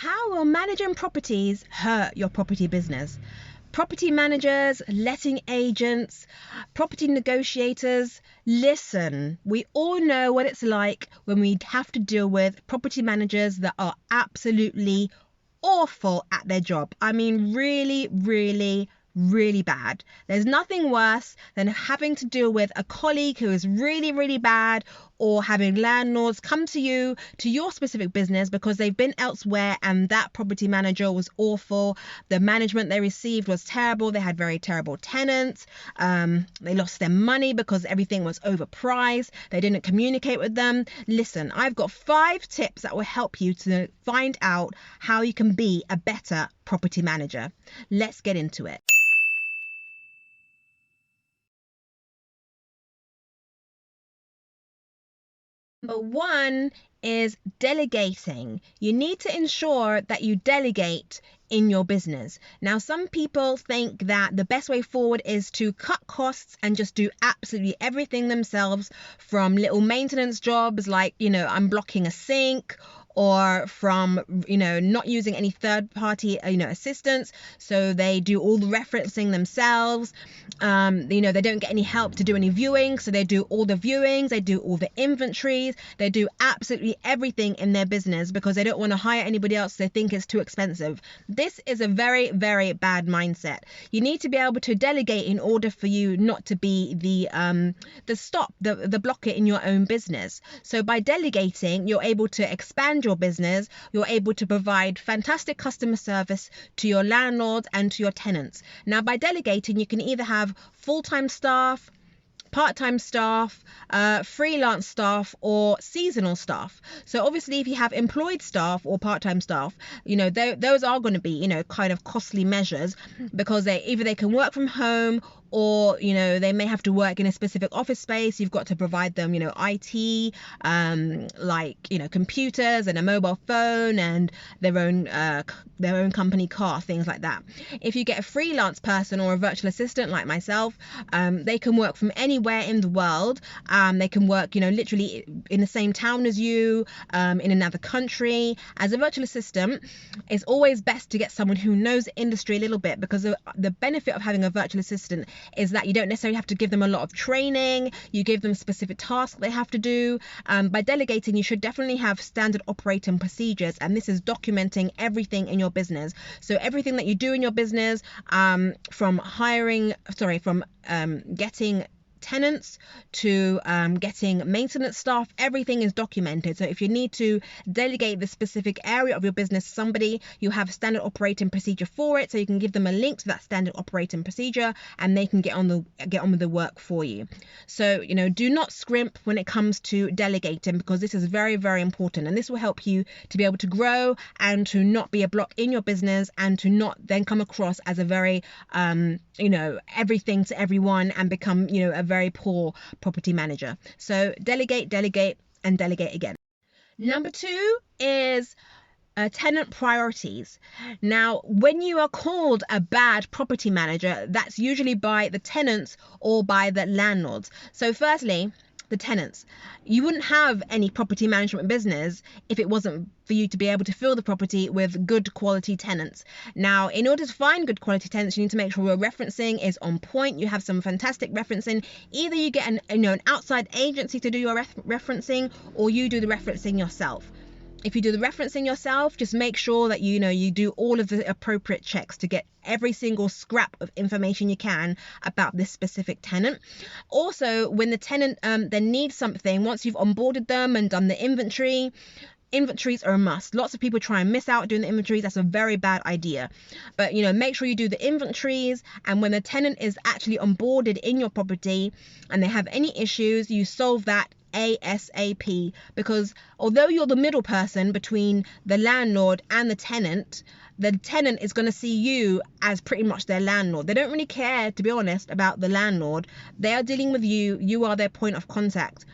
How will managing properties hurt your property business? Property managers, letting agents, property negotiators, listen, we all know what it's like when we have to deal with property managers that are absolutely awful at their job. I mean, really, really bad. There's nothing worse than having to deal with a colleague who is really bad, or having landlords come to you, to your specific business, because they've been elsewhere and that property manager was awful. The management they received was terrible. They had very terrible tenants. They lost their money because everything was overpriced. They didn't communicate with them. Listen, I've got 5 tips that will help you to find out how you can be a better property manager. Let's get into it. Number 1 is delegating. You need to ensure that you delegate in your business. Now, some people think that the best way forward is to cut costs and just do absolutely everything themselves, from little maintenance jobs like, unblocking a sink, or from, not using any third party, assistance. So they do all the referencing themselves. They don't get any help to do any viewing. So they do all the viewings, they do all the inventories, they do absolutely everything in their business because they don't want to hire anybody else. They think it's too expensive. This is a very bad mindset. You need to be able to delegate in order for you not to be the blocker in your own business. So by delegating, you're able to expand your business. You're able to provide fantastic customer service to your landlords and to your tenants. Now, by delegating, you can either have full-time staff, part-time staff, freelance staff, or seasonal staff. So obviously, if you have employed staff or part-time staff, those are going to be, kind of costly measures, because they can work from home, or they may have to work in a specific office space. You've got to provide them IT, computers and a mobile phone and their own company car, things like that. If you get a freelance person or a virtual assistant like myself, they can work from anywhere in the world. They can work literally in the same town as you, in another country. As a virtual assistant, it's always best to get someone who knows the industry a little bit, because the benefit of having a virtual assistant is that you don't necessarily have to give them a lot of training. You give them specific tasks they have to do. By delegating, you should definitely have standard operating procedures, and this is documenting everything in your business. So everything that you do in your business, from getting tenants to getting maintenance staff, everything is documented. So if you need to delegate the specific area of your business to somebody, you have a standard operating procedure for it, so you can give them a link to that standard operating procedure and they can get on with the work for you. So do not scrimp when it comes to delegating, because this is very important, and this will help you to be able to grow and to not be a block in your business, and to not then come across as a very everything to everyone and become a very poor property manager. So delegate and delegate again. Number 2 is tenant priorities. Now, when you are called a bad property manager, that's usually by the tenants or by the landlords. So firstly, the tenants. You wouldn't have any property management business if it wasn't for you to be able to fill the property with good quality tenants. Now, in order to find good quality tenants, you need to make sure your referencing is on point. You have some fantastic referencing. Either you get an outside agency to do your referencing, or you do the referencing yourself. If you do the referencing yourself, just make sure that you do all of the appropriate checks to get every single scrap of information you can about this specific tenant. Also, when the tenant then needs something, once you've onboarded them and done the inventories are a must. Lots of people try and miss out doing the inventories. That's a very bad idea. But make sure you do the inventories, and when the tenant is actually onboarded in your property and they have any issues, you solve that ASAP, because although you're the middle person between the landlord and the tenant is going to see you as pretty much their landlord. They don't really care, to be honest, about the landlord. They are dealing with you. You are their point of contact.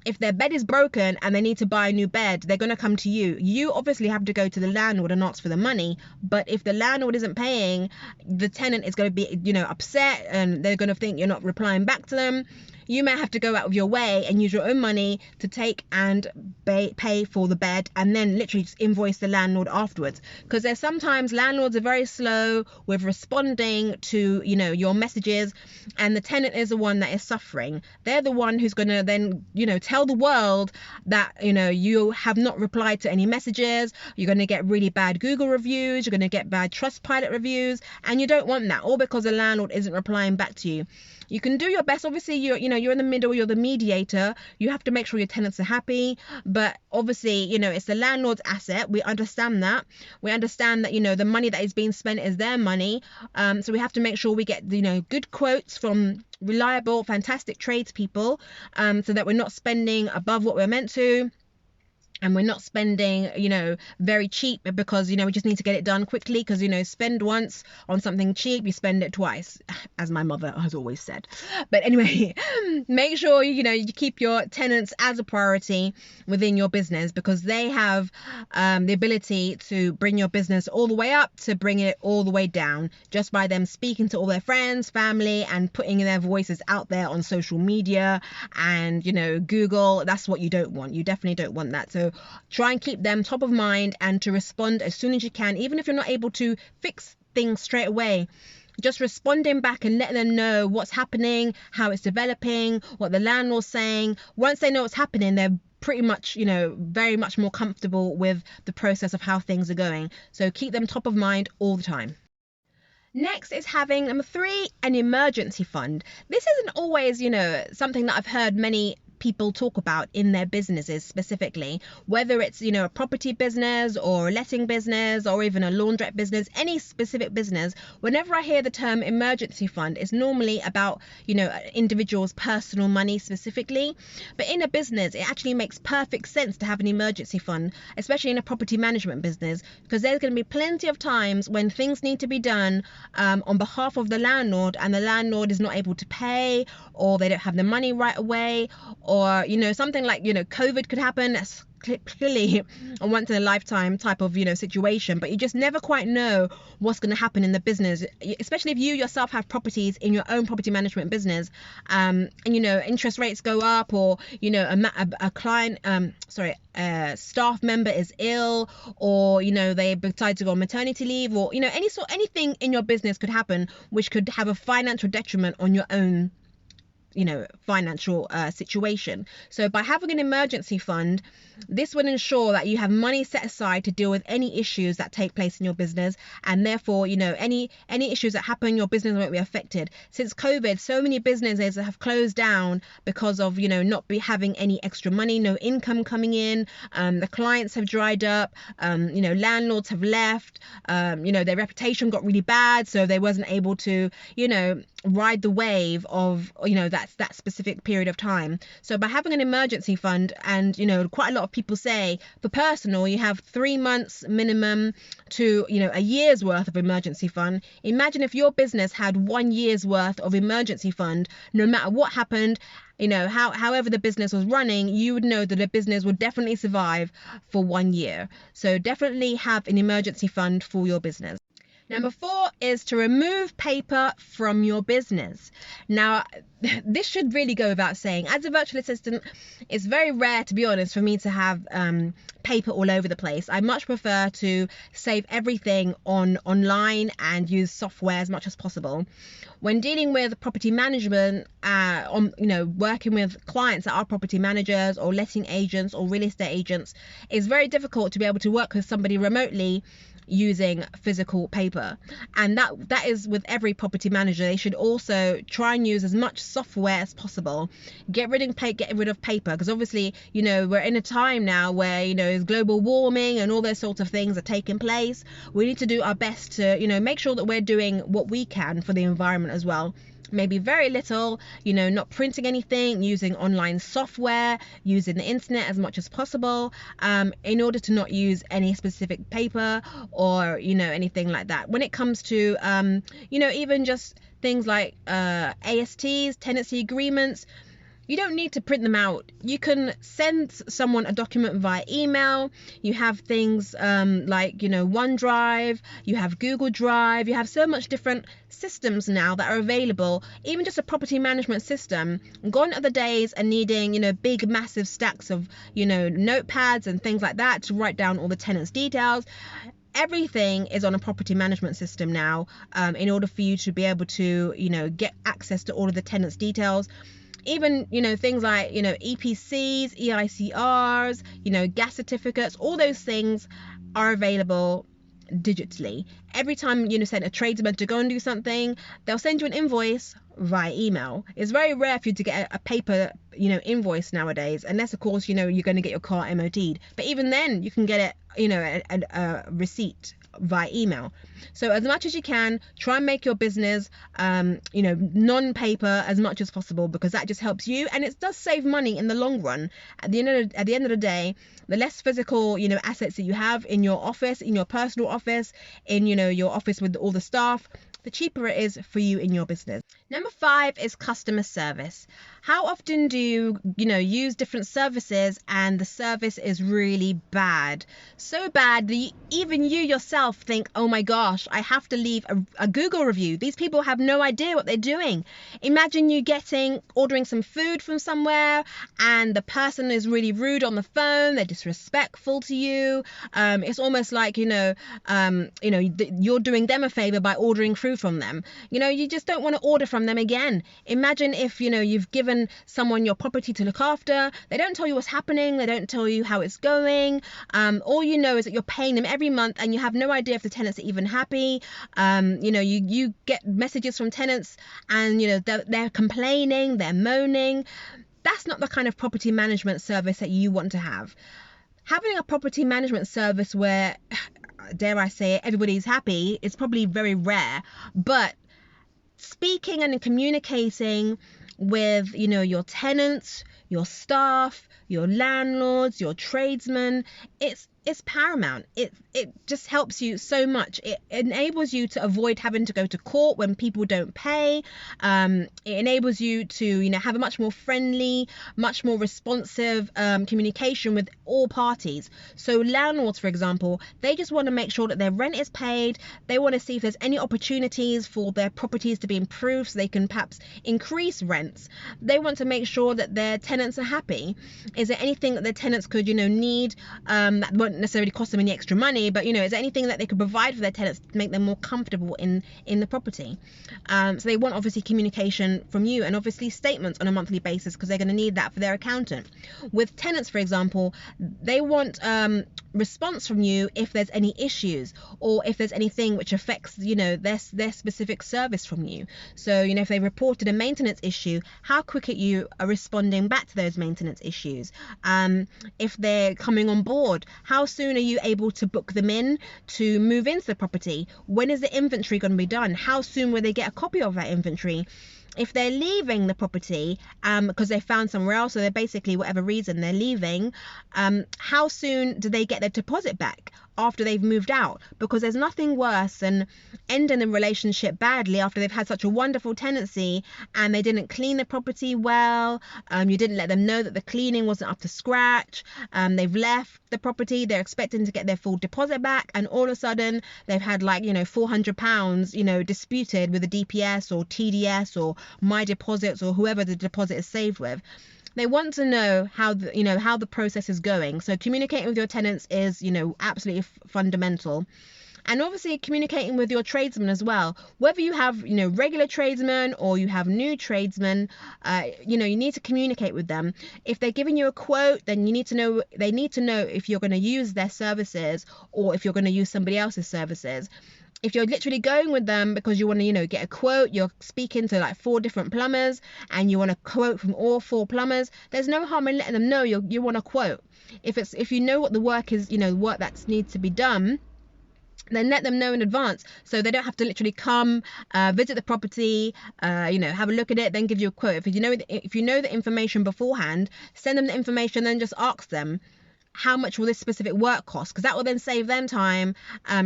If their bed is broken and they need to buy a new bed, they're going to come to you. You obviously have to go to the landlord and ask for the money. But if the landlord isn't paying, the tenant is going to be, upset, and they're going to think you're not replying back to them. you may have to go out of your way and use your own money to take and pay for the bed, and then literally just invoice the landlord afterwards. Because there's sometimes landlords are very slow with responding to, you know, your messages, and the tenant is the one that is suffering. They're the one who's going to then, you know, tell the world that, you know, you have not replied to any messages. You're going to get really bad Google reviews, you're going to get bad Trustpilot reviews, and you don't want that, all because the landlord isn't replying back to you. You can do your best. Obviously, you're in the middle, you're the mediator. You have to make sure your tenants are happy. But obviously, you know, it's the landlord's asset. We understand that. We understand that, you know, the money that is being spent is their money. So we have to make sure we get, you know, good quotes from reliable, fantastic tradespeople, so that we're not spending above what we're meant to. And we're not spending, you know, very cheap because, you know, we just need to get it done quickly. Because, you know, spend once on something cheap, you spend it twice, as my mother has always said. But anyway, make sure, you know, you keep your tenants as a priority within your business, because they have the ability to bring your business all the way up to bring it all the way down, just by them speaking to all their friends, family, and putting their voices out there on social media and, you know, Google. That's what you don't want. You definitely don't want that. So try and keep them top of mind and to respond as soon as you can, even if you're not able to fix things straight away. Just responding back and letting them know what's happening, how it's developing, what the landlord's saying. Once they know what's happening, they're pretty much, you know, very much more comfortable with the process of how things are going. So keep them top of mind all the time. Next is having, number 3, an emergency fund. This isn't always, you know, something that I've heard many people talk about in their businesses specifically, whether it's, you know, a property business or a letting business or even a laundrette business, any specific business. Whenever I hear the term emergency fund, it's normally about, you know, individuals' personal money specifically. But in a business, it actually makes perfect sense to have an emergency fund, especially in a property management business, because there's going to be plenty of times when things need to be done on behalf of the landlord, and the landlord is not able to pay, or they don't have the money right away, or, you know, something like, you know, COVID could happen. That's clearly a once in a lifetime type of, you know, situation, but you just never quite know what's going to happen in the business, especially if you yourself have properties in your own property management business, and, you know, interest rates go up, or, you know, a client, a staff member is ill, or, you know, they decide to go on maternity leave, or, you know, anything in your business could happen which could have a financial detriment on your own, you know, financial situation. So by having an emergency fund, this would ensure that you have money set aside to deal with any issues that take place in your business, and therefore, you know, any issues that happen in your business won't be affected. Since COVID, so many businesses have closed down because of, you know, not having any extra money, no income coming in. The clients have dried up, you know, landlords have left, you know, their reputation got really bad, so they wasn't able to, you know, ride the wave of, you know, that specific period of time. So by having an emergency fund, and, you know, quite a lot of people say for personal, you have 3 months minimum to, you know, a year's worth of emergency fund. Imagine if your business had 1 year's worth of emergency fund. No matter what happened, you know, however the business was running, you would know that the business would definitely survive for 1 year. So definitely have an emergency fund for your business. Number 4 is to remove paper from your business. Now, this should really go without saying. As a virtual assistant, it's very rare, to be honest, for me to have paper all over the place. I much prefer to save everything online and use software as much as possible. When dealing with property management, you know, working with clients that are property managers or letting agents or real estate agents, it's very difficult to be able to work with somebody remotely using physical paper, and that is with every property manager. They should also try and use as much software as possible. Get rid of paper, because obviously, you know, we're in a time now where, you know, global warming and all those sorts of things are taking place. We need to do our best to, you know, make sure that we're doing what we can for the environment as well. Maybe very little, you know, not printing anything, using online software, using the internet as much as possible, in order to not use any specific paper or, you know, anything like that. When it comes to, you know, even just things like ASTs, tenancy agreements, You don't need to print them out. You can send someone a document via email. You have things like, OneDrive, you have Google Drive, you have so much different systems now that are available. Even just a property management system. Gone are the days and needing, big massive stacks of, notepads and things like that to write down all the tenants' details. Everything is on a property management system now, in order for you to be able to, get access to all of the tenants' details. Even, things like, EPCs, EICRs, gas certificates, all those things are available digitally. Every time you send a tradesman to go and do something, they'll send you an invoice via email. It's very rare for you to get a paper, invoice nowadays, unless of course, you're going to get your car MOT'd. But even then, you can get it, a receipt via email. So as much as you can, try and make your business non-paper as much as possible, because that just helps you, and it does save money in the long run. At the end of the day, the less physical assets that you have in your office, in your personal office, in your office with all the staff, the cheaper it is for you in your business. Number 5 is customer service. How often do you, use different services and the service is really bad? So bad that even you yourself think, oh my gosh, I have to leave a Google review. These people have no idea what they're doing. Imagine you ordering some food from somewhere and the person is really rude on the phone. They're disrespectful to you. It's almost like, you're doing them a favor by ordering food from them. You just don't want to order from them again. Imagine if, you've given someone your property to look after. They don't tell you what's happening. They don't tell you how it's going. All you know is that you're paying them every month and you have no idea if the tenants are even happy. You get messages from tenants and, they're complaining, they're moaning. That's not the kind of property management service that you want to have. Having a property management service where, dare I say it, everybody's happy is probably very rare, but speaking and communicating with, your tenants, your staff, your landlords, your tradesmen, it's paramount. It just helps you so much. It enables you to avoid having to go to court when people don't pay. It enables you to, have a much more friendly, much more responsive communication with all parties. So landlords, for example, they just want to make sure that their rent is paid. They want to see if there's any opportunities for their properties to be improved so they can perhaps increase rents. They want to make sure that their tenants are happy. Is there anything that their tenants could, need that won't necessarily cost them any extra money, but is there anything that they could provide for their tenants to make them more comfortable in the property? So they want obviously communication from you, and obviously statements on a monthly basis, because they're going to need that for their accountant. With tenants, for example, they want response from you if there's any issues or if there's anything which affects their specific service from you. So if they reported a maintenance issue, how quick are you responding back to those maintenance issues? If they're coming on board, how soon are you able to book them in to move into the property? When is the inventory going to be done? How soon will they get a copy of that inventory? If they're leaving the property because they found somewhere else, or they're basically whatever reason they're leaving, how soon do they get their deposit back after they've moved out? Because there's nothing worse than ending the relationship badly after they've had such a wonderful tenancy and they didn't clean the property well. You didn't let them know that the cleaning wasn't up to scratch. They've left the property, they're expecting to get their full deposit back, and all of a sudden they've had £400 disputed with the DPS or TDS or My Deposits or whoever the deposit is saved with. They want to know how the process is going. So communicating with your tenants is absolutely fundamental. And obviously communicating with your tradesmen as well. Whether you have regular tradesmen or you have new tradesmen, you need to communicate with them. If they're giving you a quote, then they need to know if you're going to use their services or if you're going to use somebody else's services. If you're literally going with them because you want to, get a quote, you're speaking to like 4 different plumbers and you want a quote from all 4 plumbers, there's no harm in letting them know you want a quote. If you know what the work is, work that needs to be done, then let them know in advance so they don't have to literally come visit the property, have a look at it, then give you a quote. If you know the information beforehand, send them the information, then just ask them. how much will this specific work cost, because that will then save them time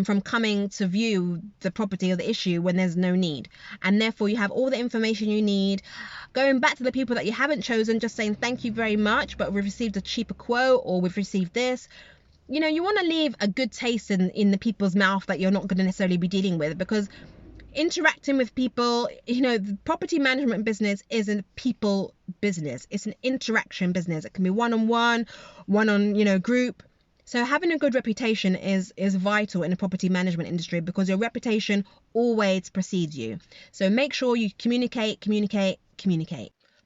from coming to view the property or the issue when there's no need. And therefore you have all the information you need. Going back to the people that you haven't chosen, just saying thank you very much, but we've received a cheaper quote, or we've received this. You know, you want to leave a good taste in the people's mouth that you're not going to necessarily be dealing with, because interacting with people, you know, the property management business is a people business. It's an interaction business. It can be one-on-one, you know, group. So having a good reputation is vital in the property management industry, because your reputation always precedes you. So make sure you communicate.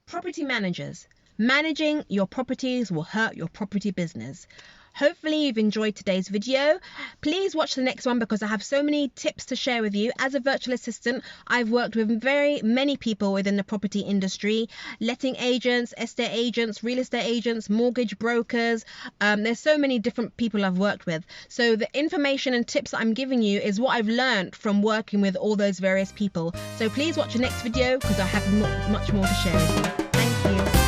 Property managers, managing your properties will hurt your property business. Hopefully you've enjoyed today's video. Please watch the next one, because I have so many tips to share with you. As a virtual assistant, I've worked with very many people within the property industry: letting agents, estate agents, real estate agents, mortgage brokers. There's so many different people I've worked with. So the information and tips that I'm giving you is what I've learned from working with all those various people. So please watch the next video, because I have much more to share with you. Thank you.